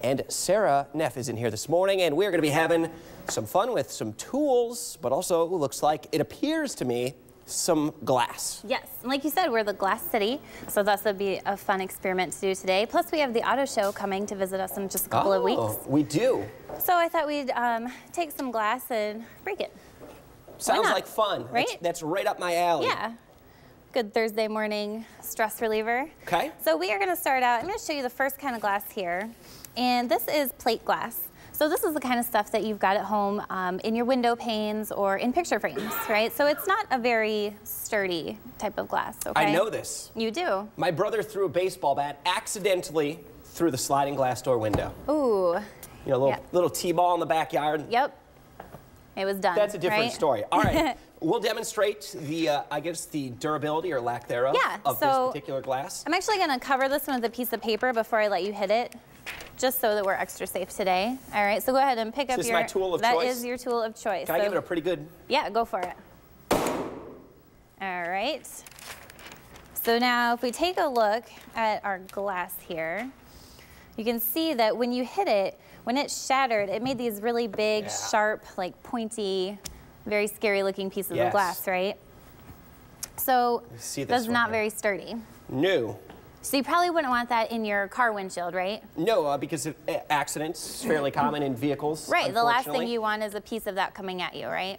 And Sarah Neff is in here this morning, and we're going to be having some fun with some tools, but also looks like, it appears to me, some glass. Yes, and like you said, we're the Glass City, so this would be a fun experiment to do today. Plus, we have the auto show coming to visit us in just a couple of weeks. We do. So I thought we'd take some glass and break it. Sounds like fun. Right? That's right up my alley. Yeah. Good Thursday morning stress reliever. Okay. So we are going to start out, I'm going to show you the first kind of glass here, and this is plate glass. So this is the kind of stuff that you've got at home in your window panes or in picture frames, right? So it's not a very sturdy type of glass, okay? I know this. You do? My brother threw a baseball bat accidentally through the sliding glass door window. Ooh. You know, little T-ball in the backyard. Yep. It was done. That's a different right? story. All right. We'll demonstrate the, I guess, the durability or lack thereof of this particular glass. I'm actually going to cover this one with a piece of paper before I let you hit it, just so that we're extra safe today. All right, so go ahead and pick up your... Is this my tool of choice? That is your tool of choice. Can I give it a pretty good... Yeah, go for it. All right. So now if we take a look at our glass here, you can see that when you hit it, when it shattered, it made these really big, sharp, like pointy, very scary looking pieces of glass, right? So that's not very sturdy. No. So you probably wouldn't want that in your car windshield, right? No, because of accidents, fairly common in vehicles. Right, the last thing you want is a piece of that coming at you, right?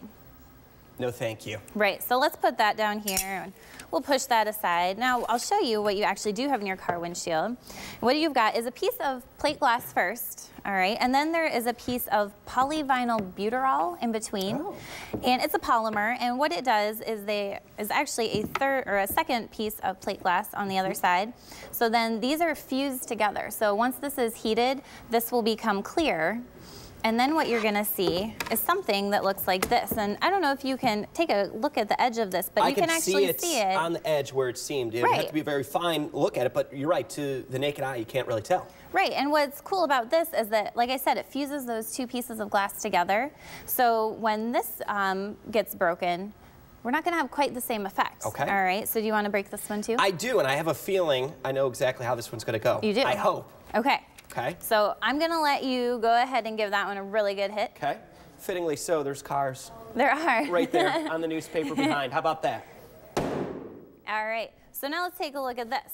No, thank you. Right, so let's put that down here and we'll push that aside. Now I'll show you what you actually do have in your car windshield. What you've got is a piece of plate glass first, all right, and then there is a piece of polyvinyl butyrol in between, and it's a polymer, and what it does is is actually a second piece of plate glass on the other side. So then these are fused together. So once this is heated, this will become clear. And then what you're going to see is something that looks like this. And I don't know if you can take a look at the edge of this, but you can actually see it on the edge where it seemed. It would have to be a very fine look at it, but you're right, to the naked eye, you can't really tell. Right, and what's cool about this is that, like I said, it fuses those two pieces of glass together. So when this gets broken, we're not going to have quite the same effect. Okay. All right, so do you want to break this one too? I do, and I have a feeling I know exactly how this one's going to go. You do? I hope. Okay. Okay. So I'm going to let you go ahead and give that one a really good hit. Okay. Fittingly so, there's cars. There are. Right there on the newspaper behind. How about that? All right. So now let's take a look at this.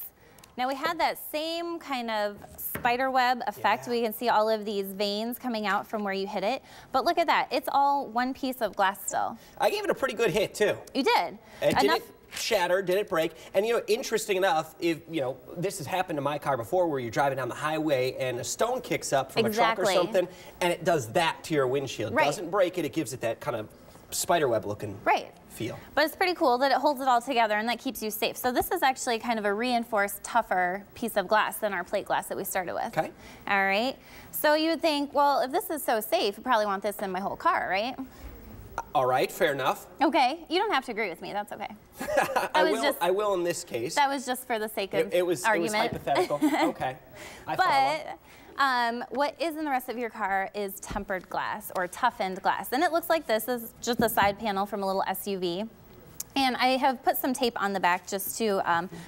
Now we had that same kind of spider web effect. We can see all of these veins coming out from where you hit it. But look at that. It's all one piece of glass still. I gave it a pretty good hit, too. You did. Did it shatter? Did it break? And, you know, interesting enough, if, you know, this has happened to my car before where you're driving down the highway and a stone kicks up from a truck or something, and it does that to your windshield. It doesn't break it. It gives it that kind of spiderweb looking feel. But it's pretty cool that it holds it all together and that keeps you safe. So this is actually kind of a reinforced, tougher piece of glass than our plate glass that we started with. Okay. All right. So you would think, well, if this is so safe, I probably want this in my whole car, right? All right, fair enough. Okay, you don't have to agree with me. That's okay. I will in this case. That was just for the sake of argument. It was hypothetical. Okay. What is in the rest of your car is tempered glass or toughened glass. And it looks like this is just the side panel from a little SUV. And I have put some tape on the back just to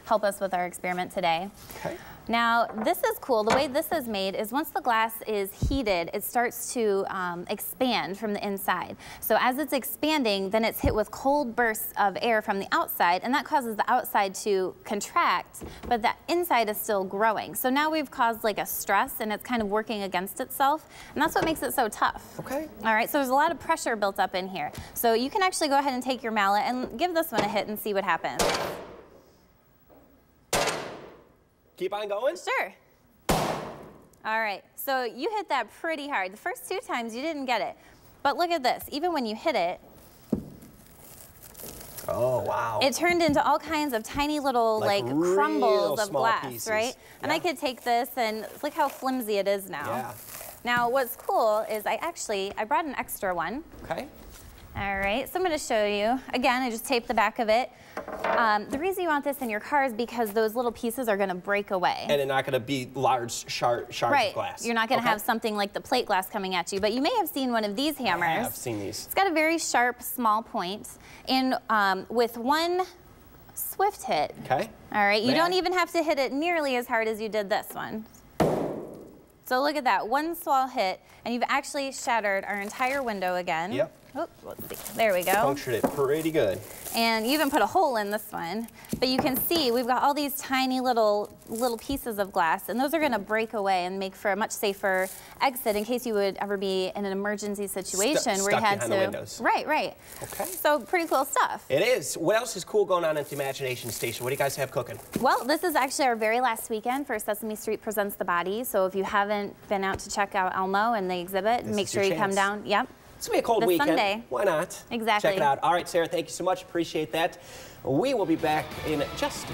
help us with our experiment today. Okay. Now, this is cool. The way this is made is once the glass is heated, it starts to expand from the inside. So as it's expanding, then it's hit with cold bursts of air from the outside, and that causes the outside to contract, but the inside is still growing. So now we've caused like a stress, and it's kind of working against itself, and that's what makes it so tough. Okay. All right, so there's a lot of pressure built up in here. So you can actually go ahead and take your mallet and give this one a hit and see what happens. Keep on going? Sure. All right, so you hit that pretty hard. The first two times you didn't get it, but look at this. Even when you hit it, oh, wow. It turned into all kinds of tiny little like crumbles of glass, pieces. Right? And I could take this and look how flimsy it is now. Yeah. Now what's cool is I brought an extra one. Okay. All right, so I'm going to show you. Again, I just taped the back of it. The reason you want this in your car is because those little pieces are going to break away. And they're not going to be large shards of glass. You're not going to have something like the plate glass coming at you, but you may have seen one of these hammers. I have seen these. It's got a very sharp, small point, and with one swift hit. Okay. All right, you don't even have to hit it nearly as hard as you did this one. So look at that, one small hit, and you've actually shattered our entire window again. Yep. Oop, let's see. There we go. Punctured it pretty good. And you even put a hole in this one. But you can see we've got all these tiny little pieces of glass, and those are going to break away and make for a much safer exit in case you would ever be in an emergency situation where you had to. The windows. Right, right. Okay. So pretty cool stuff. It is. What else is cool going on at the Imagination Station? What do you guys have cooking? Well, this is actually our very last weekend for Sesame Street Presents the Body. So if you haven't been out to check out Elmo and the exhibit, make sure you come down. Yep. It's going to be a cold weekend. Sunday. Why not? Exactly. Check it out. All right, Sarah, thank you so much. Appreciate that. We will be back in just